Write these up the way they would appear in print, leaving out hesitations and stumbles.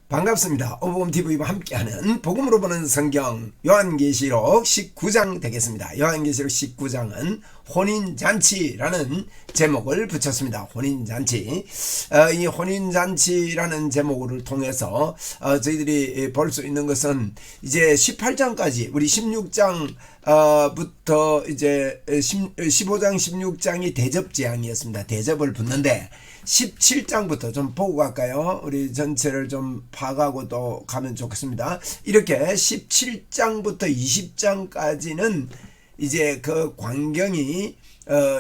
반갑습니다. 오복음TV와 함께하는 복음으로 보는 성경 요한계시록 19장 되겠습니다. 요한계시록 19장은 혼인잔치라는 제목을 붙였습니다. 혼인잔치. 이 혼인잔치라는 제목을 통해서 저희들이 볼 수 있는 것은 이제 18장까지 우리 16장 부터 이제 15장 16장이 대접재앙이었습니다. 대접을 붙는데 17장부터 좀 보고 갈까요? 우리 전체를 좀 파악하고 또 가면 좋겠습니다. 이렇게 17장부터 20장까지는 이제 그 광경이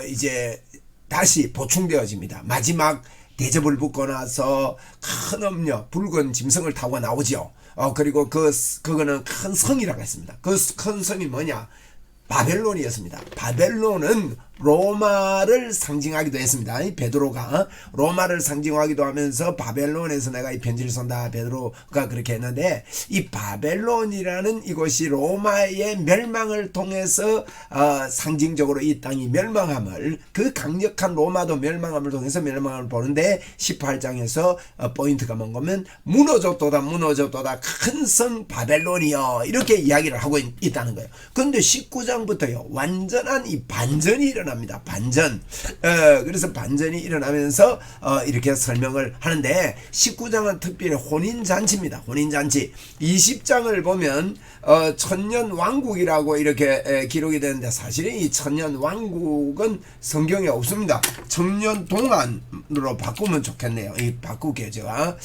이제 다시 보충되어집니다. 마지막 대접을 붙고 나서 큰 음녀 붉은 짐승을 타고 나오죠. 그리고 그거는 큰 성이라고 했습니다. 그 큰 성이 뭐냐? 바벨론이었습니다. 바벨론은 로마를 상징하기도 했습니다. 베드로가 로마를 상징하기도 하면서 바벨론에서 내가 이 편지를 쓴다, 베드로가 그렇게 했는데, 이 바벨론이라는 이곳이 로마의 멸망을 통해서 상징적으로 이 땅이 멸망함을, 그 강력한 로마도 멸망함을 통해서 멸망함을 보는데, 18장에서 포인트가 뭔가면 무너졌도다 큰 성 바벨론이여, 이렇게 이야기를 하고 있다는 거예요. 그런데 19장부터요 완전한 이 반전이 일어납니다. 반전. 그래서 반전이 일어나면서 이렇게 설명을 하는데, 19장은 특별히 혼인잔치입니다. 혼인잔치. 20장을 보면 천년 왕국이라고 이렇게 기록이 되는데, 사실은 이 천년 왕국은 성경에 없습니다. 천년 동안으로 바꾸면 좋겠네요. 이 바꾸게 제가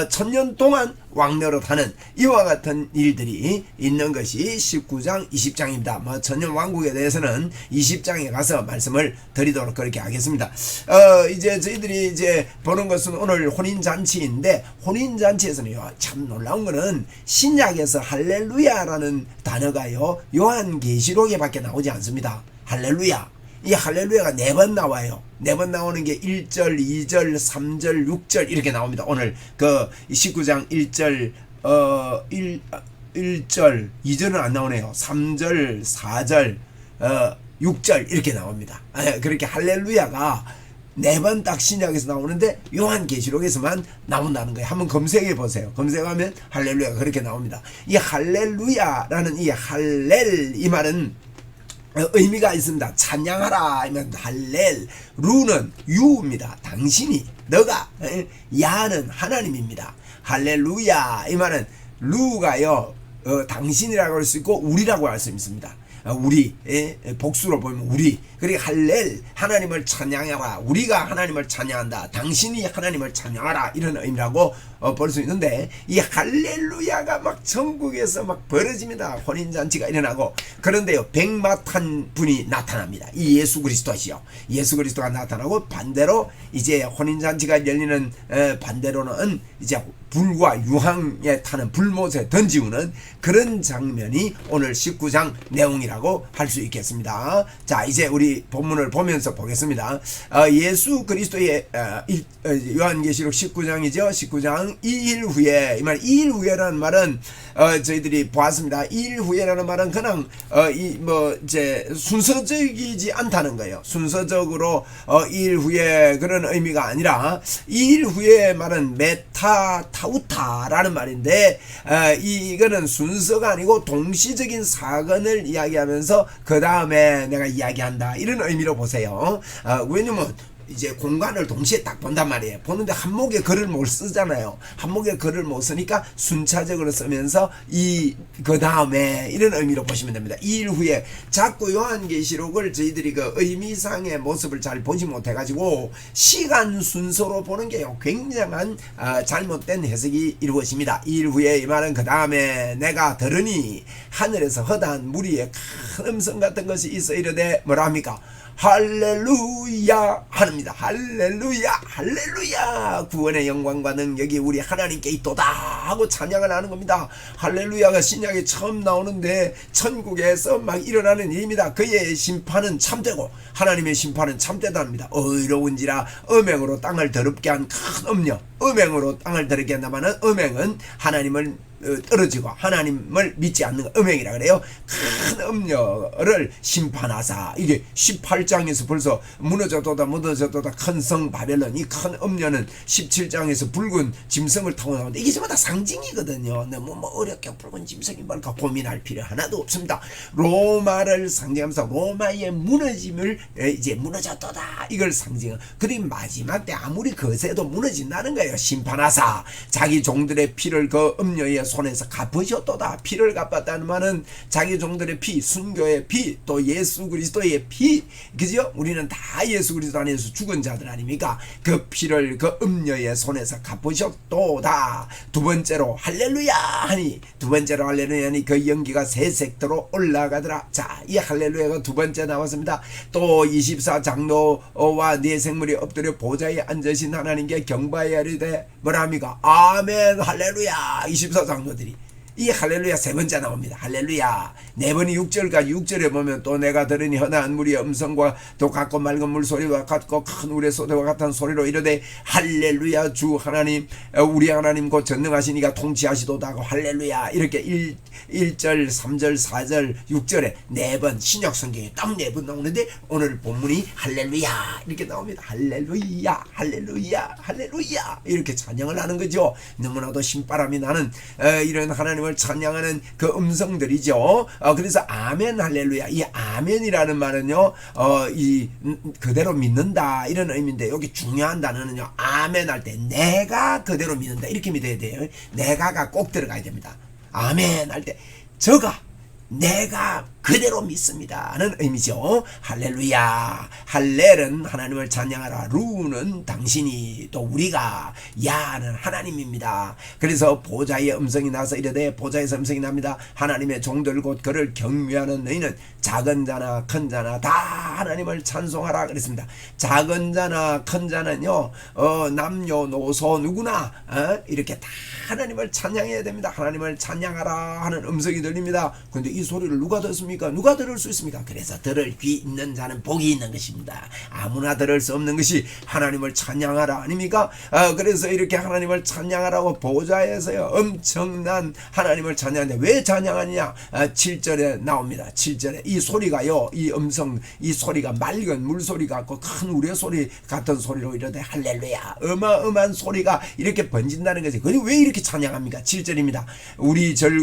천년 동안 왕노릇하는 이와 같은 일들이 있는 것이 19장 20장입니다. 뭐 천년 왕국에 대해서는 20장에 가서 말씀을 드리도록 그렇게 하겠습니다. 이제 저희들이 이제 보는 것은 오늘 혼인잔치인데, 혼인잔치에서는요 참 놀라운 거는 신약에서 할렐루야라는 단어가요 요한계시록에 밖에 나오지 않습니다. 할렐루야. 이 할렐루야가 4번 나와요. 4번 나오는 게 1절, 2절, 3절, 6절 이렇게 나옵니다. 오늘 그 19장 1절, 1절, 2절은 안 나오네요. 3절, 4절, 6절 이렇게 나옵니다. 그렇게 할렐루야가 4번 딱 신약에서 나오는데 요한계시록에서만 나온다는 거예요. 한번 검색해 보세요. 검색하면 할렐루야가 그렇게 나옵니다. 이 할렐루야라는 이 할렐, 이 말은 의미가 있습니다. 찬양하라 하면 할렐, 루는 유입니다. 당신이, 너가, 야는 하나님입니다. 할렐루야, 이 말은 루가요 당신이라고 할 수 있고 우리라고 할 수 있습니다. 우리, 복수로 보면 우리. 그러니까 할렐, 하나님을 찬양하라, 우리가 하나님을 찬양한다, 당신이 하나님을 찬양하라, 이런 의미라고 볼 수 있는데, 이 할렐루야가 막 전국에서 막 벌어집니다. 혼인잔치가 일어나고. 그런데요 백마탄 분이 나타납니다. 이 예수 그리스도시요, 예수 그리스도가 나타나고, 반대로 이제 혼인잔치가 열리는 반대로는 이제 불과 유황에 타는 불못에 던지우는 그런 장면이 오늘 19장 내용이라고 할 수 있겠습니다. 자, 이제 우리 본문을 보면서 보겠습니다. 예수 그리스도의 요한계시록 19장이죠. 19장 2일 후에, 이 말 2일 후에라는 말은 저희들이 보았습니다. 2일 후에라는 말은 그냥 이제 순서적이지 않다는 거예요. 순서적으로 2일 후에 그런 의미가 아니라, 2일 후에 말은 타우타라는 말인데, 이거는 순서가 아니고 동시적인 사건을 이야기하면서 그 다음에 내가 이야기한다, 이런 의미로 보세요. 왜냐면 이제 공간을 동시에 딱 본단 말이에요. 보는데 한목에 글을 못 쓰잖아요. 한목에 글을 못 쓰니까 순차적으로 쓰면서 그 다음에 이런 의미로 보시면 됩니다. 2일 후에. 자꾸 요한계시록을 저희들이 그 의미상의 모습을 잘 보지 못해가지고 시간 순서로 보는 게 굉장한 잘못된 해석이 이루어집니다. 2일 후에, 이 말은 그 다음에 내가 들으니 하늘에서 허다한 무리의 큰 음성 같은 것이 있어 이르되 뭐라 합니까? 할렐루야 하랍니다. 할렐루야, 할렐루야, 구원의 영광과 능력이 우리 하나님께 있도다 하고 찬양을 하는 겁니다. 할렐루야가 신약에 처음 나오는데 천국에서 막 일어나는 일입니다. 그의 심판은 참되고 하나님의 심판은 참되답니다. 의로운지라 음행으로 땅을 더럽게 한 큰 음녀, 음행으로 땅을 더럽게 한다마는 음행은 하나님을 떨어지고 하나님을 믿지 않는 거 음행이라 그래요. 큰 음녀를 심판하사. 이게 18장에서 벌써 무너졌도다 큰 성 바벨론. 이 큰 음녀는 17장에서 붉은 짐승을 타고 나오는데 이게 전부 다 상징이거든요. 너무 어렵게 붉은 짐승이 뭘까 고민할 필요 하나도 없습니다. 로마를 상징하면서 로마의 무너짐을 이제 무너졌도다 이걸 상징. 그리고 마지막 때 아무리 거세도 무너진다는 거예요. 심판하사 자기 종들의 피를 그 음녀의 손에서 갚으셨도다. 피를 갚았다는 말은 자기 종들의 피, 순교의 피, 또 예수 그리스도의 피, 그죠? 우리는 다 예수 그리스도 안에서 죽은 자들 아닙니까? 그 피를 그 음녀의 손에서 갚으셨도다. 두 번째로 할렐루야 하니, 두 번째로 할렐루야 하니 그 연기가 세 색도로 올라가더라. 자, 이 할렐루야가 두 번째 나왔습니다. 또 24장로와 네 생물이 엎드려 보좌에 앉으신 하나님께 경배하여 이르되 뭐라 합니까? 아멘 할렐루야. 24장로들이 이 할렐루야 세 번째 나옵니다. 할렐루야. 네 번이 6절까지 6절에 보면 또 내가 들으니 흔한 무리의 음성과 또 같고 맑은 물소리와 같고 큰 우레 소리와 같은 소리로 이르되 할렐루야 주 하나님 우리 하나님 곧 전능하시니가 통치하시도다 하고 할렐루야. 이렇게 1절 3절 4절 6절에 네 번 신약 성경에 딱 네 번 나오는데 오늘 본문이 할렐루야 이렇게 나옵니다. 할렐루야 할렐루야 할렐루야 이렇게 찬양을 하는 거죠. 너무나도 신바람이 나는 이런 하나님을 찬양하는 그 음성들이죠. 그래서 아멘 할렐루야. 이 아멘이라는 말은요 이 그대로 믿는다 이런 의미인데 여기 중요한 단어는요 아멘 할 때 내가 그대로 믿는다 이렇게 믿어야 돼요. 내가가 꼭 들어가야 됩니다. 아멘 할 때 저가 내가 그대로 믿습니다는 의미죠. 할렐루야. 할렐은 하나님을 찬양하라. 루는 당신이 또 우리가 야는 하나님입니다. 그래서 보좌의 음성이 나서 이르되 보좌에서 음성이 납니다. 하나님의 종들 곧 그를 경외하는 너희는 작은 자나 큰 자나 다 하나님을 찬송하라 그랬습니다. 작은 자나 큰 자는요 남녀노소 누구나 이렇게 다 하나님을 찬양해야 됩니다. 하나님을 찬양하라 하는 음성이 들립니다. 그런데 이 소리를 누가 듣습니까? 누가 들을 수 있습니까? 그래서 들을 귀 있는 자는 복이 있는 것입니다. 아무나 들을 수 없는 것이 하나님을 찬양하라 아닙니까? 그래서 이렇게 하나님을 찬양하라고 보좌에서요 엄청난 하나님을 찬양하는데 왜 찬양하느냐? 7절에 나옵니다. 7절에 이 소리가요 이 음성 이 소리가 맑은 물소리 같고 큰 우레 소리 같은 소리로 이러되 할렐루야 어마어마한 소리가 이렇게 번진다는 거지. 그리고 왜 이렇게 찬양합니까? 7절입니다.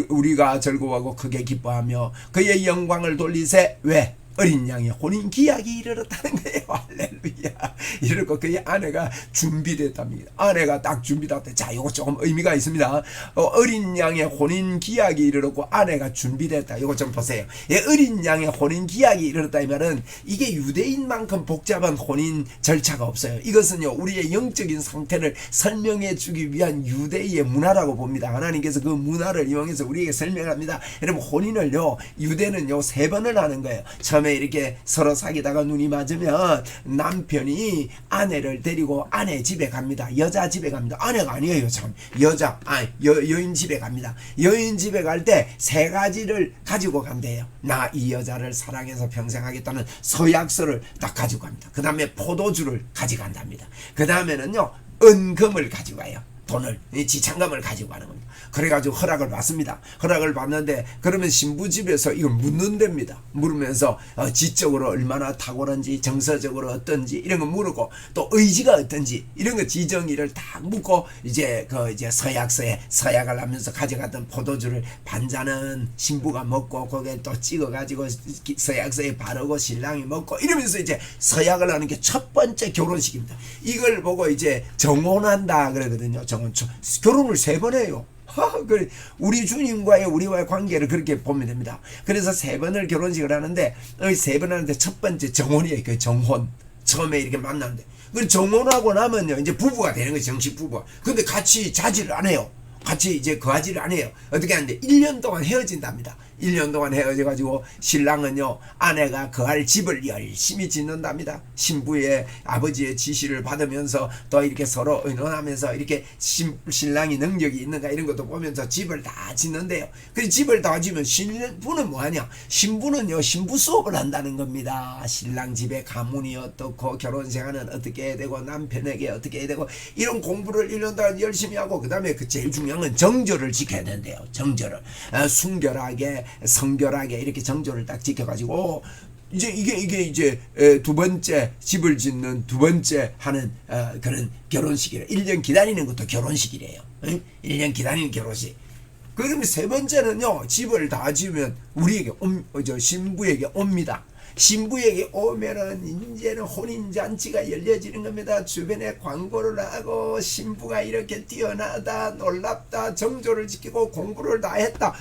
우리가 즐거워하고 크게 기뻐하며 그의 영광을 돌리세. 왜? 어린 양의 혼인 기약이 이르렀다는 거예요. 할렐루야. 이러고 그의 아내가 준비됐답니다. 아내가 딱 준비됐다. 자, 이거 조금 의미가 있습니다. 어린 양의 혼인 기약이 이르렀고 아내가 준비됐다. 이거 좀 보세요. 예, 어린 양의 혼인 기약이 이르렀다 이 말은 이게 유대인만큼 복잡한 혼인 절차가 없어요. 이것은요 우리의 영적인 상태를 설명해 주기 위한 유대의 문화라고 봅니다. 하나님께서 그 문화를 이용해서 우리에게 설명합니다. 여러분 혼인을요 유대는요 3번을 하는 거예요. 처음에 이렇게 서로 사귀다가 눈이 맞으면 남편이 아내를 데리고 아내 집에 갑니다. 여자 집에 갑니다. 아내가 아니에요. 참 여인 집에 갑니다. 여인 집에 갈 때 3가지를 가지고 간대요. 나 이 여자를 사랑해서 평생 하겠다는 서약서를 딱 가지고 갑니다. 그 다음에 포도주를 가져간답니다. 그 다음에는요 은금을 가지고 가요. 돈을 지참금을 가지고 가는 겁니다. 그래가지고 허락을 받습니다. 허락을 받는데 그러면 신부 집에서 이걸 묻는답니다. 물으면서 지적으로 얼마나 탁월한지 정서적으로 어떤지 이런 거 물고 또 의지가 어떤지 이런 거 지정의를 다 묻고 이제 서약서에 서약을 하면서 가져갔던 포도주를 반잔은 신부가 먹고 거기에 또 찍어가지고 서약서에 바르고 신랑이 먹고 이러면서 이제 서약을 하는 게 첫 번째 결혼식입니다. 이걸 보고 이제 정혼한다 그러거든요. 결혼을 3번 해요. 우리 주님과의 우리와의 관계를 그렇게 보면 됩니다. 그래서 3번을 결혼식을 하는데 3번 하는데 첫 번째 정혼이에요. 그 정혼. 처음에 이렇게 만나는데. 그리고 정혼하고 나면요 이제 부부가 되는 거예요. 정식 부부가. 근데 같이 자지를 안 해요. 같이 이제 거하지를 않아요. 어떻게 하는데 1년 동안 헤어진답니다. 1년 동안 헤어져가지고 신랑은요 아내가 거할 집을 열심히 짓는답니다. 신부의 아버지의 지시를 받으면서 또 이렇게 서로 의논하면서 이렇게 신랑이 능력이 있는가 이런 것도 보면서 집을 다 짓는데요. 그래서 집을 다 지면 신부는 뭐하냐? 신부는요 신부 수업을 한다는 겁니다. 신랑 집에 가문이 어떻고 결혼생활은 어떻게 해야 되고 남편에게 어떻게 해야 되고 이런 공부를 1년 동안 열심히 하고 그 다음에 그 제일 중요한 건 정조를 지켜야 된대요. 정조를 순결하게 성결하게 이렇게 정조를 딱 지켜가지고 이제 이게 이제 두 번째 집을 짓는 두 번째 하는 그런 결혼식이래. 1년 기다리는 것도 결혼식이래요. 1년 기다리는 결혼식. 그러면 세 번째는요 집을 다 지으면 우리에게 신부에게 옵니다. 신부에게 오면은 이제는 혼인잔치가 열려지는 겁니다. 주변에 광고를 하고 신부가 이렇게 뛰어나다 놀랍다 정조를 지키고 공부를 다 했다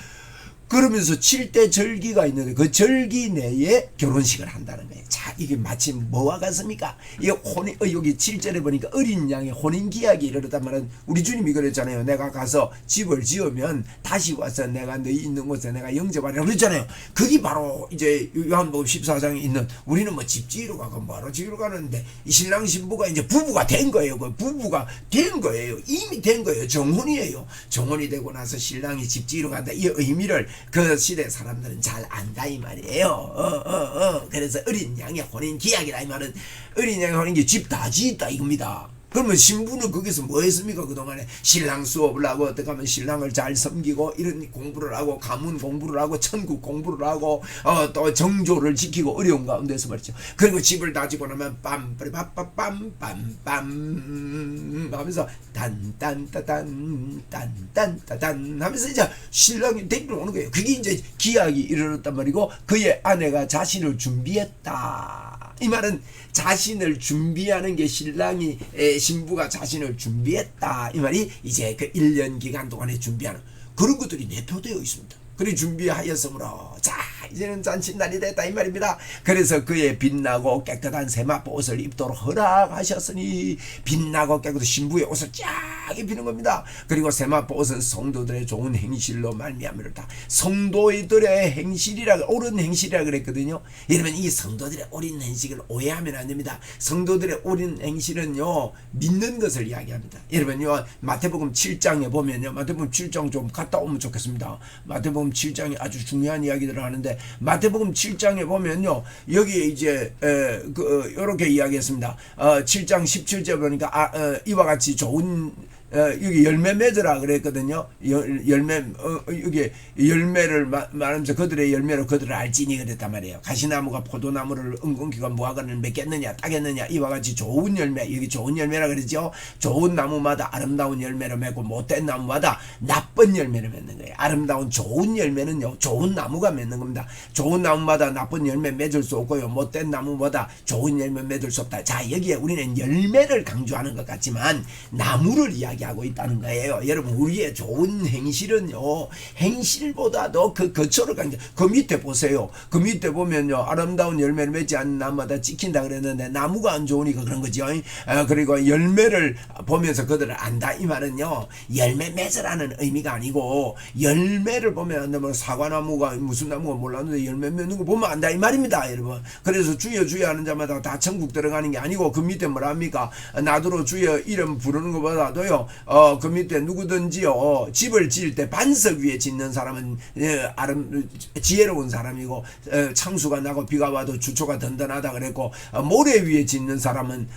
그러면서 7대 절기가 있는데 그 절기 내에 결혼식을 한다는 거예요. 자, 이게 마치 뭐와 같습니까? 이게 여기 7절에 보니까 어린 양의 혼인 기약이 이르렀단 말은 우리 주님이 그랬잖아요. 내가 가서 집을 지으면 다시 와서 내가 너희 있는 곳에 내가 영접하리라 그랬잖아요. 그게 바로 이제 요한복음 14장에 있는 우리는 뭐 집 지으러 가고 뭐하러 지으러 가는데 이 신랑 신부가 이제 부부가 된 거예요. 그 부부가 된 거예요. 이미 된 거예요. 정혼이에요. 정혼이 되고 나서 신랑이 집 지으러 간다. 이 의미를 그 시대 사람들은 잘 안다 이 말이에요. 그래서 어린 양의 혼인 기약이라 이 말은 어린 양의 혼인 기약 집 다 지었다 이겁니다. 그러면 신부는 거기서 뭐 했습니까? 그동안에 신랑 수업을 하고 어떻게 하면 신랑을 잘 섬기고 이런 공부를 하고 가문 공부를 하고 천국 공부를 하고 또 정조를 지키고 어려운 가운데서 말이죠. 그리고 집을 다 지고 나면 빰빠리빠빰빰빰 하면서 딴딴따단 딴딴따단 하면서 이제 신랑이 데리러 오는 거예요. 그게 이제 기약이 이르렀단 말이고 그의 아내가 자신을 준비했다. 이 말은 자신을 준비하는 게 신부가 자신을 준비했다. 이 말이 이제 그 1년 기간 동안에 준비하는 그런 것들이 내포되어 있습니다. 그리 준비하였으므로 자 이제는 잔칫날이 됐다 이 말입니다. 그래서 그의 빛나고 깨끗한 세마포 옷을 입도록 허락하셨으니 빛나고 깨끗한 신부의 옷을 쫙 입히는 겁니다. 그리고 세마포 옷은 성도들의 좋은 행실로 말미암으로다. 성도들의 행실이라 옳은 행실이라 그랬거든요. 여러분 이 성도들의 옳은 행실을 오해하면 안 됩니다. 성도들의 옳은 행실은요 믿는 것을 이야기합니다. 여러분요 마태복음 7장에 보면요 마태복음 7장 좀 갔다 오면 좋겠습니다. 마태복음 7장에 아주 중요한 이야기들을 하는데 마태복음 7장에 보면요 여기에 이제 요렇게 이야기했습니다. 7장 17절 보니까 이와 같이 좋은 여기 열매 맺으라 그랬거든요. 여기 열매를 말하면서 그들의 열매로 그들을 알지니 그랬단 말이에요. 가시나무가 포도나무를 은근기가 무화과를 맺겠느냐 따겠느냐 이와 같이 좋은 열매 여기 좋은 열매라 그러죠. 좋은 나무마다 아름다운 열매를 맺고 못된 나무마다 나쁜 열매를 맺는 거예요. 아름다운 좋은 열매는요 좋은 나무가 맺는 겁니다. 좋은 나무마다 나쁜 열매 맺을 수 없고요 못된 나무마다 좋은 열매 맺을 수 없다. 자 여기에 우리는 열매를 강조하는 것 같지만 나무를 이야기하고 있다는 거예요. 여러분 우리의 좋은 행실은요 행실보다도 그 거처를 강조. 그 밑에 보세요. 그 밑에 보면요 아름다운 열매를 맺지 않는 나무마다 찍힌다 그랬는데 나무가 안 좋으니까 그런 거죠. 그리고 열매를 보면서 그들을 안다 이 말은요 열매 맺으라는 의미가 아니고 열매를 보면 안다면 사과나무가 무슨 나무가 몰랐는데 열매 맺는 거 보면 안다 이 말입니다. 여러분 그래서 주여 주여 하는 자마다 다 천국 들어가는 게 아니고 그 밑에 뭐라 합니까? 나더러 주여 이름 부르는 것보다도요 그 밑에 누구든지요 집을 지을 때 반석 위에 짓는 사람은 지혜로운 사람이고 창수가 나고 비가 와도 주초가 든든하다 그랬고 모래 위에 짓는 사람은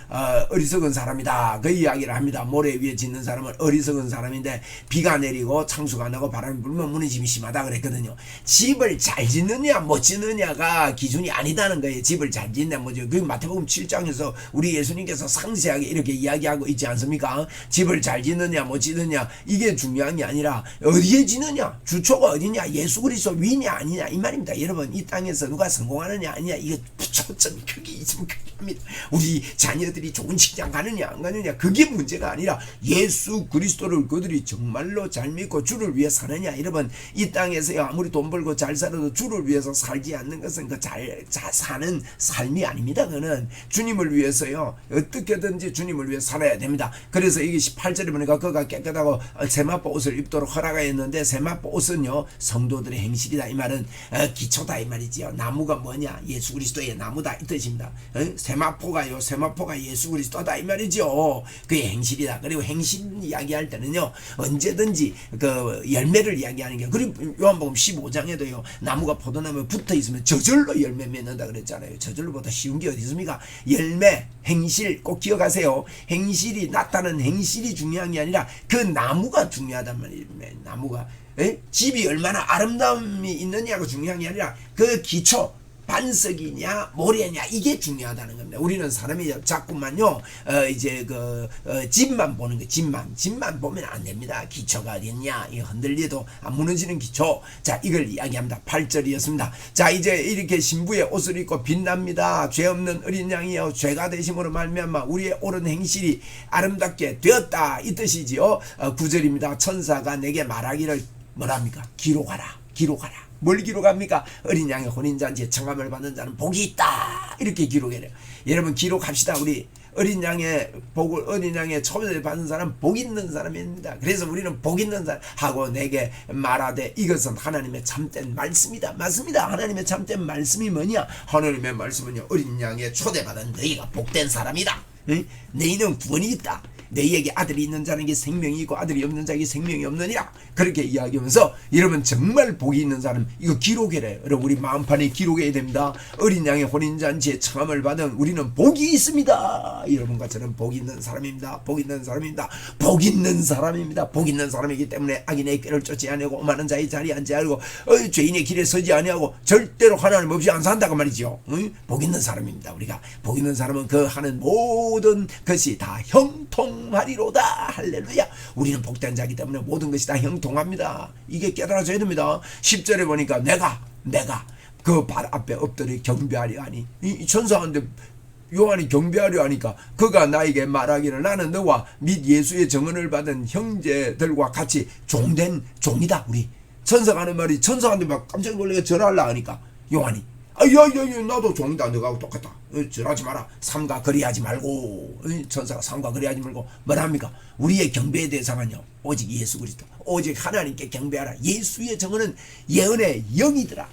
어리석은 사람이다 그 이야기를 합니다. 모래 위에 짓는 사람은 어리석은 사람인데 비가 내리고 창수가 나고 바람이 불면 무너짐이 심하다 그랬거든요. 집을 잘 짓느냐 못 짓느냐가 기준이 아니다는 거예요. 집을 잘 짓냐 뭐죠. 그 마태복음 7장에서 우리 예수님께서 상세하게 이렇게 이야기하고 있지 않습니까? 집을 잘 짓느냐 못 짓느냐 이게 중요한 게 아니라 어디에 짓느냐 주초가 어디냐 예수 그리스도 위냐 아니냐 이 말입니다. 여러분 이 땅에서 누가 성공하느냐 아니냐 이게 초점이 크게 있으면 크게 합니다. 우리 자녀들이 좋은 직장 가느냐 안 가느냐 그게 문제가 아니라 예수 그리스도를 그들이 정말로 잘 믿고 주를 위해 사느냐. 여러분 이 땅에서 아무리 돈 벌고 잘 살아도 주를 위해서 살지 않는 것은 그 잘 사는 삶이 아닙니다. 그는 주님을 위해서요 어떻게든지 주님을 위해 살아야 됩니다. 그래서 이게 18절에 10절에 보니까 그가 깨끗하고 세마포 옷을 입도록 허락하였는데 세마포 옷은요 성도들의 행실이다. 이 말은 기초다 이 말이지요. 나무가 뭐냐? 예수 그리스도의 나무다 이 뜻입니다. 세마포가 예수 그리스도다 이 말이죠. 그의 행실이다. 그리고 행실 이야기할 때는요 언제든지 그 열매를 이야기하는 게, 그리고 요한복음 15장에도요 나무가 포도나무에 붙어 있으면 저절로 열매 맺는다 그랬잖아요. 저절로보다 쉬운 게 어디 있습니까? 열매, 행실 꼭 기억하세요. 행실이 나타나는 행실이 중요한 게 아니라 그 나무가 중요하단 말이에요. 나무가 집이 얼마나 아름다움이 있느냐가 중요한 게 아니라 그 기초, 반석이냐 모래냐 이게 중요하다는 겁니다. 우리는 사람이 자꾸만요 이제 집만 보는 거, 집만 보면 안 됩니다. 기초가 어딨냐, 이 흔들려도 안 무너지는 기초. 자, 이걸 이야기합니다. 8절이었습니다. 자, 이제 이렇게 신부의 옷을 입고 빛납니다. 죄 없는 어린 양이여 죄가 되심으로 말미암아 우리의 옳은 행실이 아름답게 되었다 이 뜻이지요. 9절입니다. 천사가 내게 말하기를 뭐랍니까? 기록하라. 뭘 기록합니까? 어린 양의 혼인잔치에 청함을 받는 자는 복이 있다 이렇게 기록해요. 여러분 기록합시다. 우리 어린 양의 복을, 어린 양의 초대를 받은 사람 복 있는 사람입니다. 그래서 우리는 복 있는 사람 하고 내게 말하되 이것은 하나님의 참된 말씀이다. 맞습니다. 하나님의 참된 말씀이 뭐냐? 하나님의 말씀은요 어린 양의 초대받은 너희가 복된 사람이다. 너희는 구원이 있다. 너희에게 아들이 있는 자에게 생명이 있고 아들이 없는 자에게 생명이 없느니라. 그렇게 이야기하면서 여러분 정말 복이 있는 사람 이거 기록해라. 여러분 우리 마음판에 기록해야 됩니다. 어린 양의 혼인잔치에 청함을 받은 우리는 복이 있습니다. 여러분과 저는 복 있는 사람입니다. 복 있는 사람입니다. 복 있는 사람입니다. 복 있는 사람이기 때문에 악인의 꾀를 쫓지 아니하고 오만한 자의 자리에 앉지 않고 죄인의 길에 서지 아니하고 절대로 하나님 없이 안 산다고 말이죠. 복 있는 사람입니다. 우리가 복 있는 사람은 그 하는 모든 것이 다 형통하리로다. 할렐루야. 우리는 복된 자이기 때문에 모든 것이 다 형통합니다. 이게 깨달아져야 됩니다. 10절에 보니까 내가 그 발 앞에 엎드려 경배하려 하니, 이 천사한테 요한이 경배하려 하니까 그가 나에게 말하기를 나는 너와 및 예수의 증언을 받은 형제들과 같이 종된 종이다. 우리 천사가 하는 말이, 천사한테 막 깜짝 놀라게 절하려 하니까 요한이 야야야 나도 종이다. 너하고 똑같다. 절하지 마라. 삼가 거리하지 말고. 천사가 삼가 거리하지 말고 뭐랍니까? 우리의 경배의 대상은요 오직 예수 그리스도, 오직 하나님께 경배하라. 예수의 증언은 예언의 영이더라.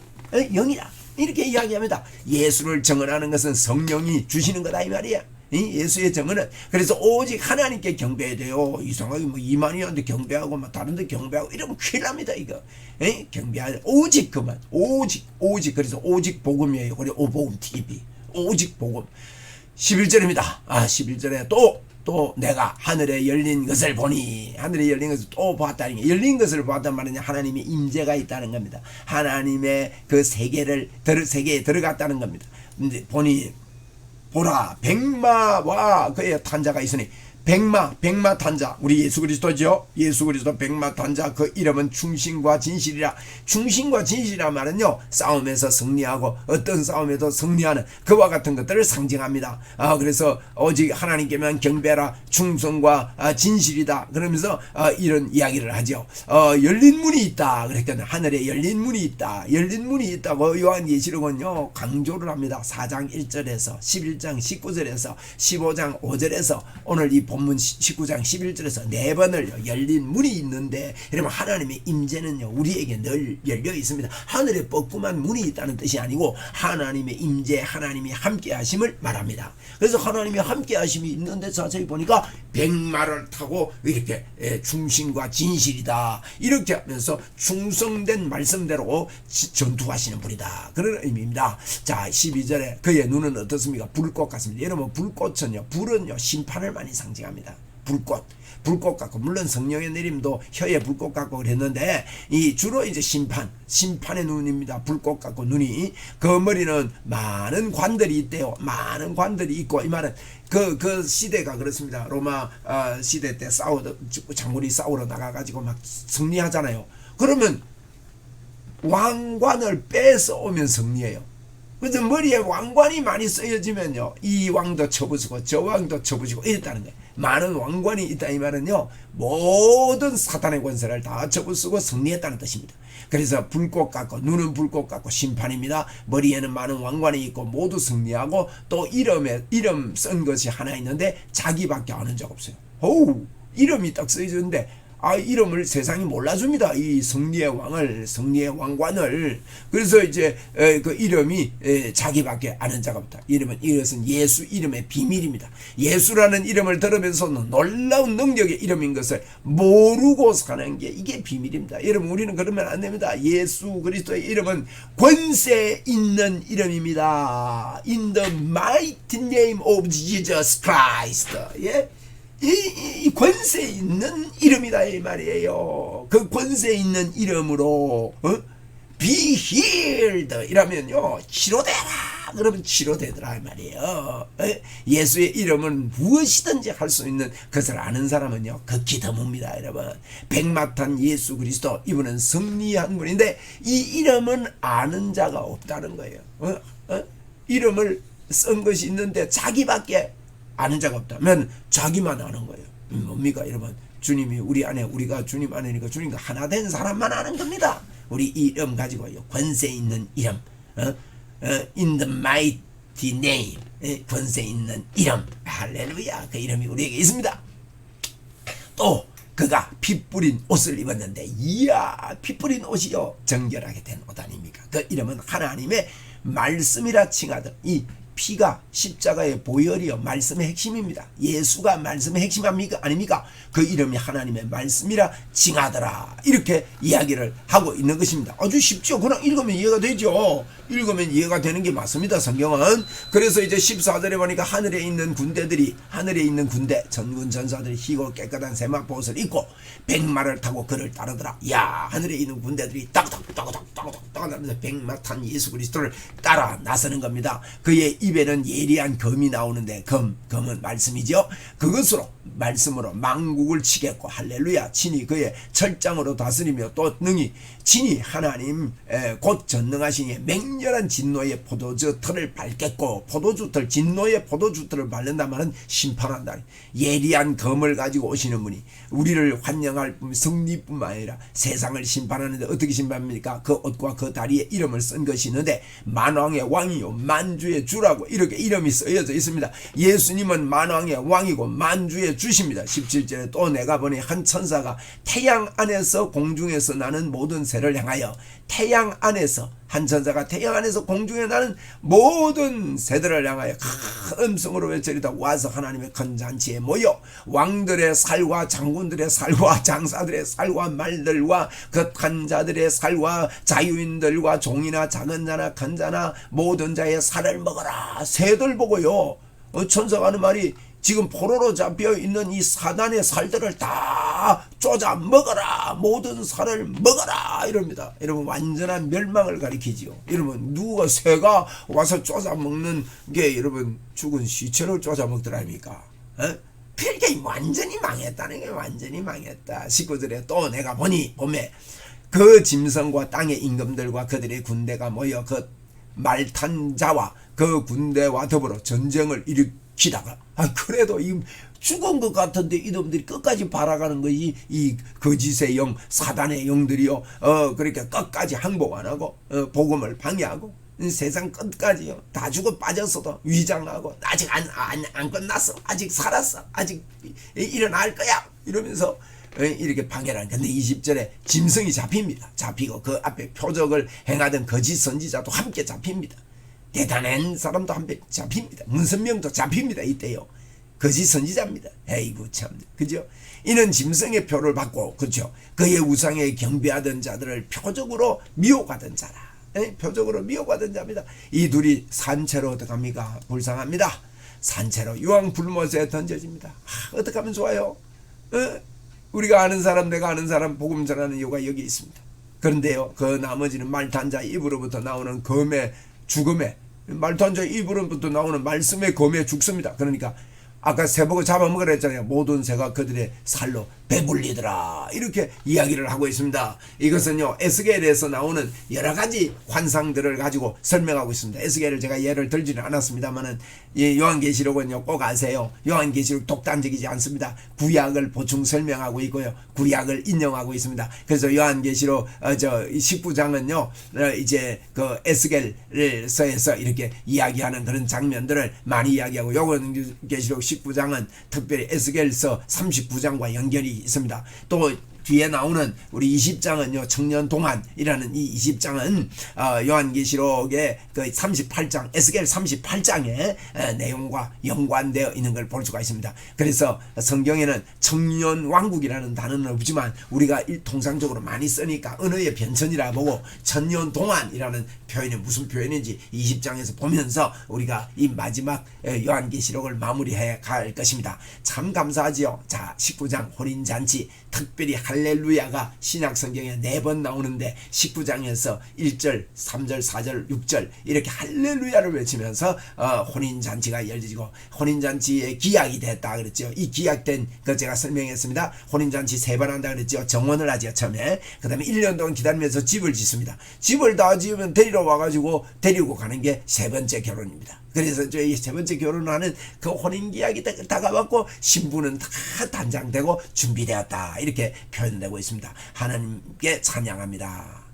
영이라 이렇게 이야기합니다. 예수를 증언하는 것은 성령이 주시는 거다 이 말이야. 예수의 증언은 그래서 오직 하나님께 경배해야 돼요. 이상하게 뭐 이만희한테 경배하고 막 다른 데 경배하고 이러면 큰일 납니다. 이거 경배하자. 오직 그만, 오직 그래서 오직 복음이에요. 그리고 오복음 TV 오직 복음. 11절입니다 11절에 또 내가 하늘에 열린 것을 보니, 하늘에 열린 것을 또 보았다는 게, 열린 것을 보았단 말이냐, 하나님의 임재가 있다는 겁니다. 하나님의 그 세계에 들어갔다는 겁니다. 근데 보니 보라 백마와 그의 탄자가 있으니, 백마 탄자 우리 예수 그리스도죠. 예수 그리스도 백마 탄자, 그 이름은 충신과 진실이라. 충신과 진실이라 말은요 싸움에서 승리하고 어떤 싸움에도 승리하는 그와 같은 것들을 상징합니다. 그래서 오직 하나님께만 경배하라. 충성과 진실이다. 그러면서 이런 이야기를 하죠. 열린 문이 있다. 그러니까 하늘에 열린 문이 있다. 열린 문이 있다고 요한계시록은요 강조를 합니다. 4장 1절에서 11장 19절에서 15장 5절에서 오늘 이 본문 19장 11절에서 4번을 열린 문이 있는데, 여러분 하나님의 임재는요 우리에게 늘 열려 있습니다. 하늘에 뻗구만 문이 있다는 뜻이 아니고 하나님의 임재, 하나님이 함께 하심을 말합니다. 그래서 하나님이 함께 하심이 있는데 자세히 보니까 백마를 타고 이렇게 충신과 진실이다 이렇게 하면서 충성된 말씀대로 전투하시는 분이다, 그런 의미입니다. 자, 12절에 그의 눈은 어떻습니까? 불꽃 같습니다. 여러분 불꽃은요, 불은요 심판을 많이 상징합니다. 불꽃 같고, 물론 성령의 내림도 혀에 불꽃 같고 그랬는데 이 주로 이제 심판의 눈입니다. 불꽃 같고 눈이, 그 머리는 많은 관들이 있대요. 많은 관들이 있고, 이 말은 그 시대가 그렇습니다. 로마 시대 때 장군이 싸우러 나가가지고 막 승리하잖아요. 그러면 왕관을 뺏어오면 승리해요. 그래서 머리에 왕관이 많이 쓰여지면요 이 왕도 쳐부수고 저 왕도 쳐부수고 이랬다는 거예요. 많은 왕관이 있다 이 말은요 모든 사탄의 권세를 다 쳐부수고 승리했다는 뜻입니다. 그래서 불꽃 같고 눈은 불꽃 같고 심판입니다. 머리에는 많은 왕관이 있고 모두 승리하고 또 이름 쓴 것이 하나 있는데 자기밖에 아는 적 없어요. 이름이 딱 써있는데 이름을 세상이 몰라줍니다. 이 승리의 왕을, 승리의 왕관을. 그래서 이제 그 이름이 자기밖에 아는 자가 없다. 이것은 예수 이름의 비밀입니다. 예수라는 이름을 들으면서는 놀라운 능력의 이름인 것을 모르고 사는 게 이게 비밀입니다. 여러분, 우리는 그러면 안 됩니다. 예수 그리스도의 이름은 권세 있는 이름입니다. In the mighty name of Jesus Christ. 예? 이 권세 있는 이름이다 이 말이에요. 그 권세 있는 이름으로 be healed 이라면요, 치료되라 그러면 치료되더라 이 말이에요. 예수의 이름은 무엇이든지 할 수 있는 것을 아는 사람은요 극히 드뭅니다. 여러분, 백마탄 예수 그리스도, 이분은 승리한 분인데 이 이름은 아는 자가 없다는 거예요. 이름을 쓴 것이 있는데 자기밖에 아는 자가 없다면 자기만 아는 거예요. 뭡니까 여러분? 주님이 우리 안에, 우리가 주님 안에니까 주님과 하나 된 사람만 아는 겁니다. 우리 이름 가지고요, 권세 있는 이름, in the mighty name, 권세 있는 이름, 할렐루야. 그 이름이 우리에게 있습니다. 또 그가 피 뿌린 옷을 입었는데, 이야, 피 뿌린 옷이요 정결하게 된 옷 아닙니까? 그 이름은 하나님의 말씀이라 칭하던, 이 피가 십자가의 보혈이요 말씀의 핵심입니다. 예수가 말씀의 핵심 아닙니까? 그 이름이 하나님의 말씀이라 칭하더라. 이렇게 이야기를 하고 있는 것입니다. 아주 쉽죠. 그냥 읽으면 이해가 되죠. 읽으면 이해가 되는 게 맞습니다, 성경은. 그래서 이제 14절에 보니까 하늘에 있는 군대, 전군 전사들이 희고 깨끗한 세마포 옷을 입고 백마를 타고 그를 따르더라. 야, 하늘에 있는 군대들이 따고닥 하면서 백마 탄 예수 그리스도를 따라 나서는 겁니다. 그의 입에는 예리한 검이 나오는데, 검은 말씀이죠. 그것으로, 말씀으로 망국을 치겠고, 할렐루야. 친히 그의 철장으로 다스리며 또 능히 친히 하나님 곧 전능하시니 맹렬한 진노의 포도주 틀을 밟겠고, 진노의 포도주 틀을 밟는다 말은 심판한다. 예리한 검을 가지고 오시는 분이 우리를 환영할 승리뿐만 아니라 세상을 심판하는데 어떻게 심판합니까? 그 옷과 그 다리에 이름을 쓴 것이 있는데, 만왕의 왕이요 만주의 주라고 이렇게 이름이 쓰여져 있습니다. 예수님은 만왕의 왕이고 만주의 주십니다. 17절에 또 내가 보니 한 천사가 태양 안에서 공중에서 나는 모든 새를 향하여, 태양 안에서, 한 천사가 태양 안에서 공중에 나는 모든 새들을 향하여 큰 음성으로 외치리다. 와서 하나님의 큰 잔치에 모여 왕들의 살과 장군들의 살과 장사들의 살과 말들과 긋한 자들의 살과 자유인들과 종이나 작은 자나 큰 자나 모든 자의 살을 먹어라. 새들 보고요, 천사가 하는 말이, 지금 포로로 잡혀있는 이 사단의 살들을 다 쪼자 먹어라. 모든 살을 먹어라. 이럽니다. 여러분, 완전한 멸망을 가리키지요. 여러분, 누가 새가 와서 쪼자 먹는 게 여러분 죽은 시체를 쪼자 먹더랍니까? 그러니까 완전히 망했다는 게, 완전히 망했다. 19절에 또 내가 보니 봄에 그 짐승과 땅의 임금들과 그들의 군대가 모여 그 말탄 자와 그 군대와 더불어 전쟁을 일으키다가, 그래도 이 죽은 것 같은데 이놈들이 끝까지 바라가는 거지. 이 거짓의 영, 사단의 영들이요, 그러니까 끝까지 항복 안 하고, 복음을 방해하고, 세상 끝까지요 다 죽어 빠졌어도 위장하고, 아직 안 끝났어, 아직 살았어, 아직 일어날 거야 이러면서 이렇게 방해를 하는. 근데 20절에 짐승이 잡힙니다. 잡히고 그 앞에 표적을 행하던 거짓 선지자도 함께 잡힙니다. 대단한 사람도 함께 잡힙니다. 문선명도 잡힙니다. 이때요. 거짓 선지자입니다. 에이구 참, 그죠? 이는 짐승의 표를 받고, 그죠? 그의 우상에 경배하던 자들을 표적으로 미혹하던 자라. 표적으로 미혹하던 자입니다. 이 둘이 산채로 어떡합니까? 불쌍합니다. 산채로 유황 불못에 던져집니다. 어떻게 하면 좋아요? 우리가 아는 사람, 내가 아는 사람 복음 전하는 이유가 여기 있습니다. 그런데요, 그 나머지는 말탄자 입으로부터 나오는 검의 죽음에, 말탄자 입으로부터 나오는 말씀의 검에 죽습니다. 그러니까 아까 새 보고 잡아먹으라 했잖아요. 모든 새가 그들의 살로 배불리더라 이렇게 이야기를 하고 있습니다. 이것은요 에스겔에서 나오는 여러 가지 환상들을 가지고 설명하고 있습니다. 에스겔을 제가 예를 들지는 않았습니다만은 이 요한계시록은요 꼭 아세요. 요한계시록 독단적이지 않습니다. 구약을 보충 설명하고 있고요, 구약을 인용하고 있습니다. 그래서 요한계시록 19장은요 이제 그 에스겔서에서 이렇게 이야기하는 그런 장면들을 많이 이야기하고, 요한계시록 19장은 특별히 에스겔서 39장과 연결이 있습니다. 또 뒤에 나오는 우리 20장은요 청년 동안이라는 이 20장은 요한계시록의 그 38장 에스겔 38장의 내용과 연관되어 있는 걸 볼 수가 있습니다. 그래서 성경에는 청년 왕국이라는 단어는 없지만 우리가 통상적으로 많이 쓰니까 언어의 변천이라 보고 청년 동안이라는 표현이 무슨 표현인지 20장에서 보면서 우리가 이 마지막 요한계시록을 마무리해 갈 것입니다. 참 감사하지요. 자, 19장 혼인잔치, 특별히 할렐루야가 신약 성경에 4번 나오는데 19장에서 1절, 3절, 4절, 6절 이렇게 할렐루야를 외치면서 혼인잔치가 열리고 혼인잔치의 기약이 됐다 그랬죠. 이 기약된 거 제가 설명했습니다. 혼인잔치 3번 한다 그랬죠. 정원을 하죠 처음에. 그 다음에 1년 동안 기다리면서 집을 짓습니다. 집을 다 지으면 데리러 와가지고 데리고 가는 게 3번째 결혼입니다. 그래서 저희 3번째 결혼하는 그 혼인기약이 다가왔고 신부는 다 단장되고 준비되었다 이렇게 표현되고 있습니다. 하나님께 찬양합니다.